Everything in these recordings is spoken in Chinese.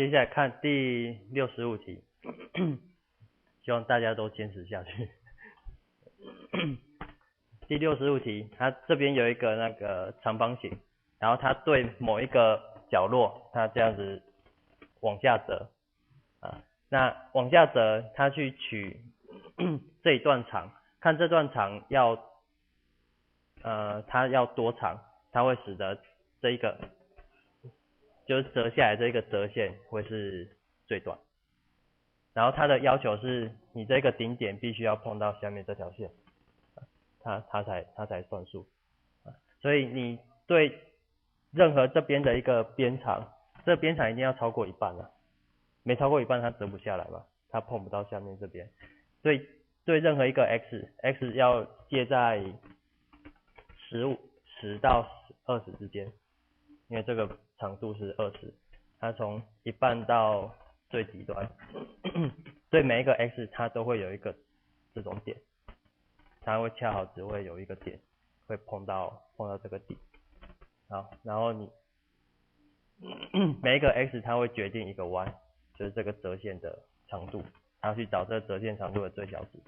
接下来看第65题，希望大家都坚持下去。第65题，它这边有一个那个长方形，然后它对某一个角落，它这样子往下折啊，那往下折，它去取这一段长，看这段长要它要多长，它会使得这一个就是折下来这一个折线会是最短。然后它的要求是你这个顶点必须要碰到下面这条线，它才算数。所以你对任何这边的一个边长，这边长一定要超过一半了，没超过一半它折不下来嘛，它碰不到下面这边。所以对任何一个 x 要介在10到20之间，因为这个长度是20，它从一半到最极端，对每一个 x 它都会有一个这种点，它会恰好只会有一个点会碰到这个底。好，然后你每一个 x 它会决定一个 y， 就是这个折线的长度，然后去找这个折线长度的最小值。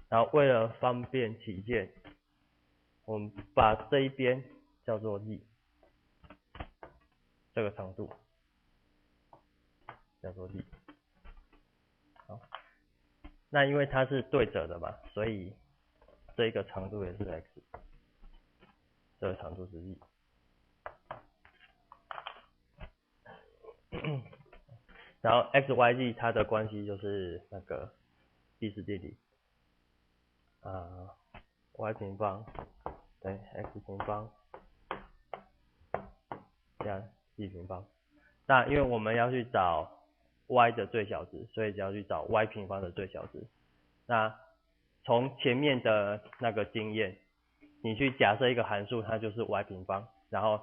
然后为了方便起见，我们把这一边叫做 z， 这个长度叫做 z。好，那因为它是对折的嘛，所以这一个长度也是 x， 这个长度是 z。然后 x y z 它的关系就是那个毕氏定理，y 平方等于 x 平方加 z 平方。那因为我们要去找 y 的最小值，所以就要去找 y 平方的最小值。那从前面的那个经验，你去假设一个函数它就是 y 平方，然后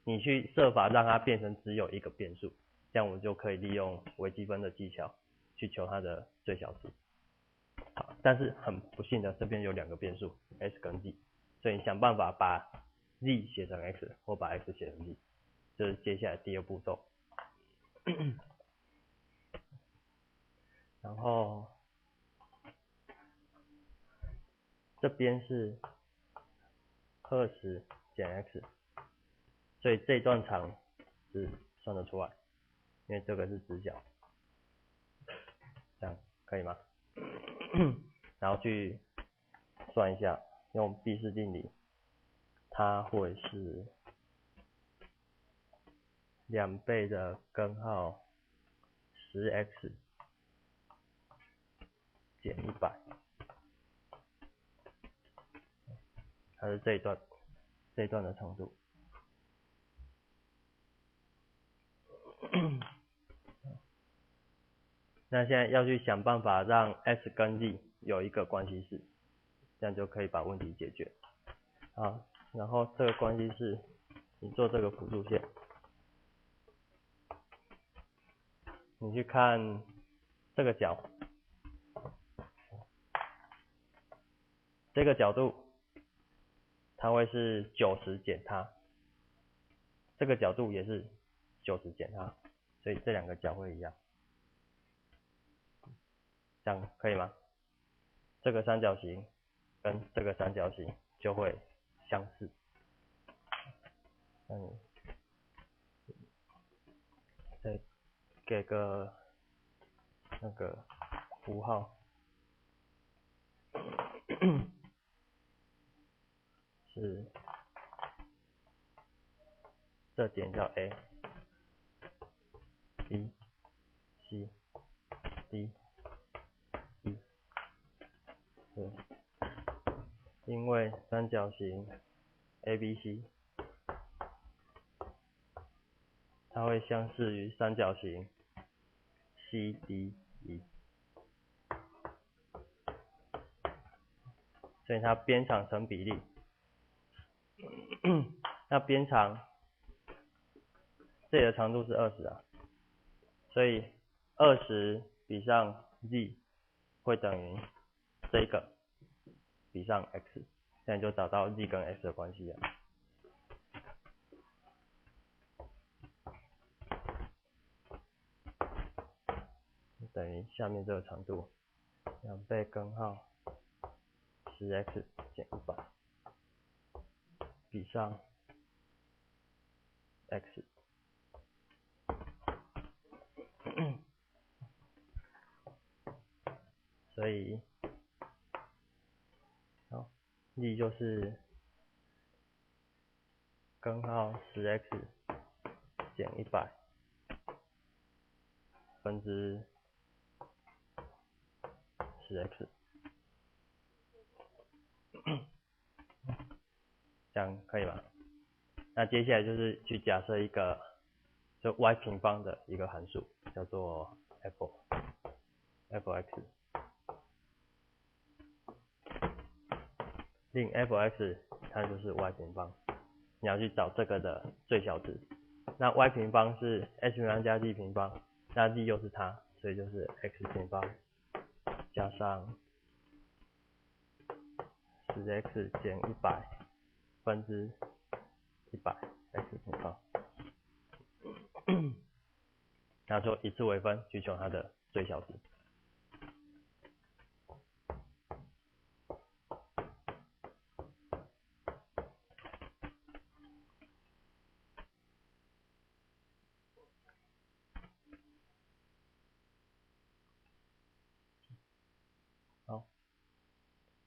你去设法让它变成只有一个变数，这样我们就可以利用微积分的技巧去求它的最小值。好，但是很不幸的，这边有两个变数 s 跟 z， 所以你想办法把 z 写成 x 或把 x 写成 z， 这是接下来第二步骤。然后这边是20减 x， 所以这段长是算得出来，因为这个是直角，这样可以吗？然后去算一下，用毕氏定理，它会是2倍的根号10x 减100，它是这一段的长度。那现在要去想办法让 s 跟 z 有一个关系式，这样就可以把问题解决。好，然后这个关系式，你做这个辅助线，你去看这个角，这个角度它会是90减它，这个角度也是90减它，所以这两个角会一样，这样可以吗？这个三角形跟这个三角形就会相似。那你再给个那个符号，是这点叫 A B C D E， 对，因为三角形 ABC 它会相似于三角形 CDE， 所以它边长成比例。那边长这里的长度是20啊，所以20比上 z 会等于这个比上 x， 现在就找到 z 跟 x 的关系了。等于下面这个长度2倍根号 10x 减100比上 x。所以，好，力就是根号 10x 减100分之 10x， 这样可以吗？那接下来就是去假设一个就 y 平方的一个函数，叫做 f(x)， 令 f(x) 它就是 y 平方，你要去找这个的最小值。那 y 平方是 h 平方加 d 平方，那 d 又是它，所以就是 x 平方加上 10x 减100分之100 x 平方。然后说以次为分去求它的最小值。好，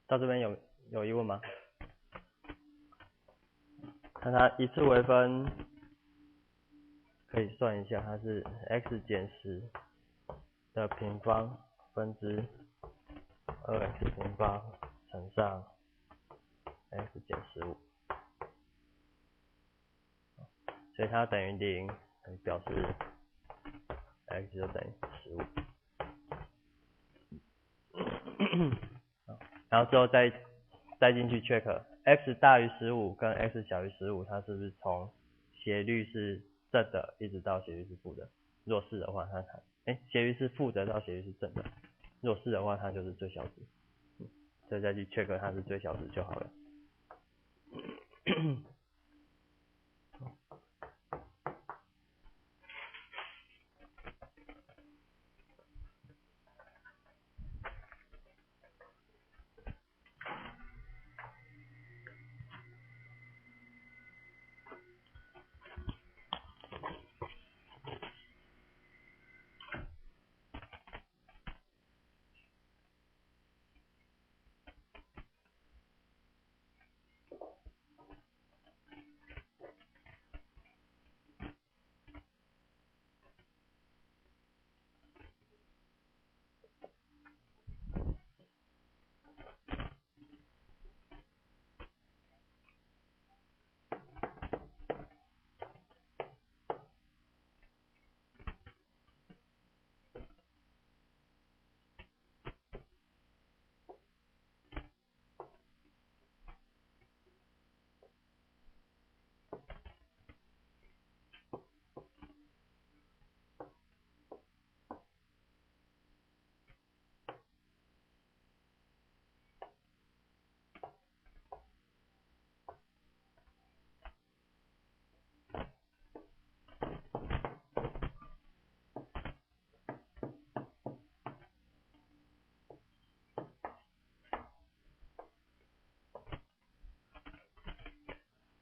到这边有疑问吗？看它一次为分，可以算一下，它是 x 减10的平方分之 2x 平方乘上 x 减15，所以它等于0，表示 x 就等于15。然后之后再进去 check x 大于15跟 x 小于15，它是不是从斜率是正的一直到斜率是负的？若是的话，斜率是负的到斜率是正的，若是的话，它就是最小值。所以再去 check 它是最小值就好了。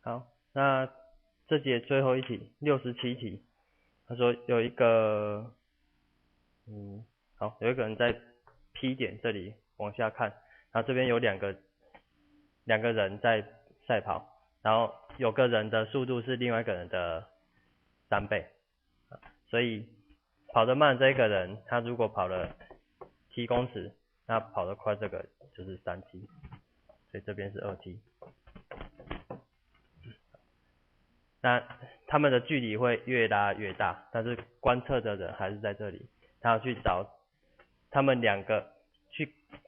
好，那这节最后一题，67题，他说有一个，有一个人在 P 点这里往下看，然后这边有两个人在赛跑，然后有个人的速度是另外一个人的3倍，所以跑得慢这一个人，他如果跑了7公尺，那跑得快这个就是3t，所以这边是2t。那他们的距离会越拉越大，但是观测的人还是在这里，他要去找他们两个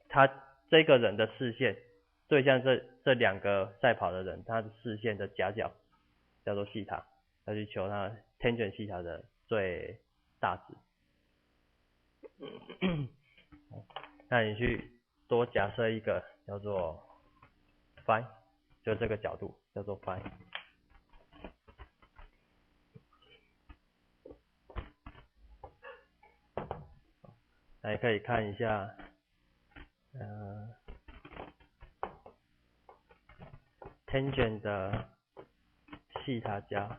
他这个人的视线对向这两个赛跑的人，他的视线的夹角叫做西塔，要去求他 tangent 西塔的最大值。那你去多假设一个叫做 phi， 就这个角度叫做 phi。那也可以看一下，tangent 的西塔加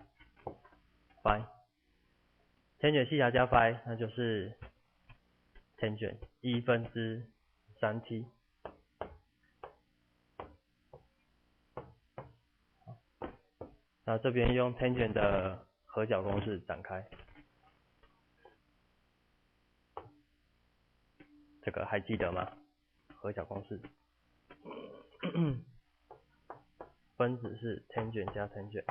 phi，tangent 西塔加 phi， 那就是 tangent 1/3t。那这边用 tangent 的合角公式展开，这个还记得吗？合角公式，分子是 tangent 加 tangent，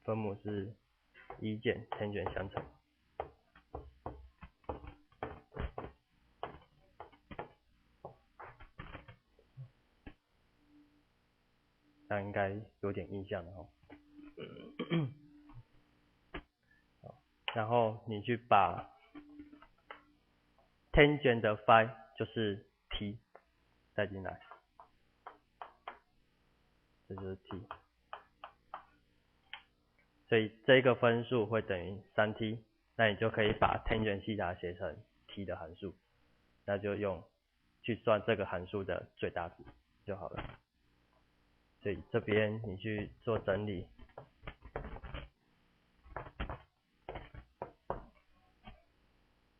分母是1减 tangent 相乘。那应该有点印象了哦。然后你去把 tangent 的 phi 就是 t 带进来，这就是 t， 所以这个分数会等于 3t， 那你就可以把 tangent 西塔写成 t 的函数，那就用去算这个函数的最大值就好了。所以这边你去做整理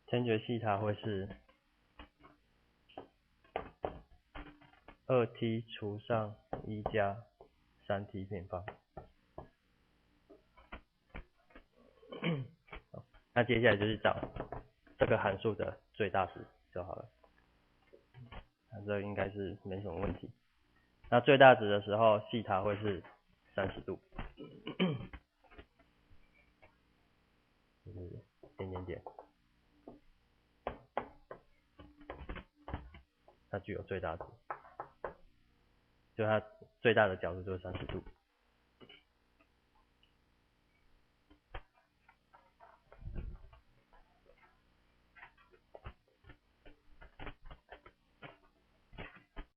，tangent 西塔会是 2t 除上1加 3t 平方。那接下来就是找这个函数的最大值就好了。那这应该是没什么问题。那最大值的时候，西塔会是30度，就是点点点，它具有最大值，就它最大的角度就是30度。